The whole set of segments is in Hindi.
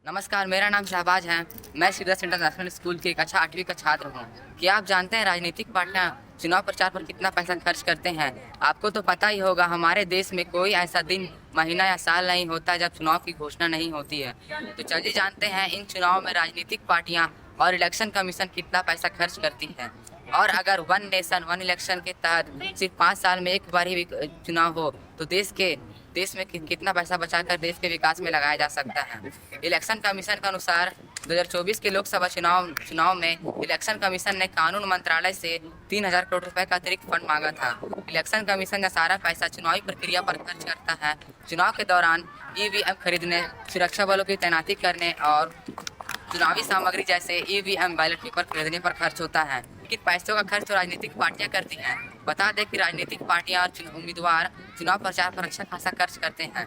नमस्कार, मेरा नाम शहबाज है। मैं सीडस इंटरनेशनल स्कूल की कक्षा 8वीं का छात्र हूँ। क्या आप जानते हैं राजनीतिक पार्टियां चुनाव प्रचार पर कितना पैसा खर्च करते हैं? आपको तो पता ही होगा, हमारे देश में कोई ऐसा दिन, महीना या साल नहीं होता जब चुनाव की घोषणा नहीं होती है। तो चलिए जानते हैं इन चुनाव में राजनीतिक पार्टियां और इलेक्शन कमीशन कितना पैसा खर्च करती है। और अगर वन नेशन वन इलेक्शन के तहत सिर्फ 5 साल में एक बार ही चुनाव हो तो देश में कितना पैसा बचाकर देश के विकास में लगाया जा सकता है। इलेक्शन कमीशन के अनुसार 2024 के लोकसभा चुनाव में इलेक्शन कमीशन ने कानून मंत्रालय से 3,000 करोड़ रुपए का अतिरिक्त फंड मांगा था। इलेक्शन कमीशन का सारा पैसा चुनावी प्रक्रिया पर खर्च करता है। चुनाव के दौरान ईवीएम खरीदने, सुरक्षा बलों की तैनाती करने और चुनावी सामग्री जैसे ईवीएम, बैलेट पेपर खरीदने पर खर्च होता है। लेकिन पैसों का खर्च तो राजनीतिक पार्टियां करती हैं। बता दें कि राजनीतिक पार्टियां और उम्मीदवार चुनाव प्रचार पर अच्छा खासा खर्च करते हैं।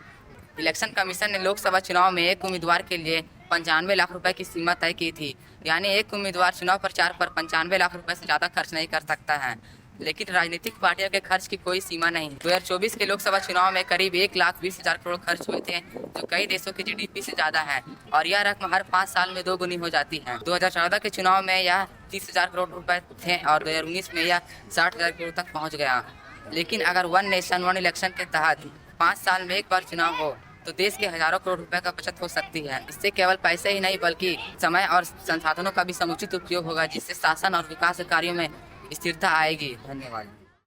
इलेक्शन कमीशन ने लोकसभा चुनाव में एक उम्मीदवार के लिए 95 लाख रुपए की सीमा तय की थी। यानी एक उम्मीदवार चुनाव प्रचार पर 95 लाख रुपए से ज़्यादा खर्च नहीं कर सकता है। लेकिन राजनीतिक पार्टियों के खर्च की कोई सीमा नहीं। 2024 के लोकसभा चुनाव में करीब 1,20,000 करोड़ खर्च हुए थे, जो कई देशों की जीडीपी से ज़्यादा है। और यह रकम हर 5 साल में 2 गुनी हो जाती है। 2014 के चुनाव में यह 30,000 करोड़ रुपए थे और 2019 में यह 60,000 करोड़ तक पहुँच गया। लेकिन अगर वन नेशन वन इलेक्शन के तहत 5 साल में एक बार चुनाव हो तो देश के हजारों करोड़ रुपए का बचत हो सकती है। इससे केवल पैसे ही नहीं बल्कि समय और संसाधनों का भी समुचित उपयोग होगा, जिससे शासन और विकास कार्यों में स्थिरता आएगी। धन्यवाद।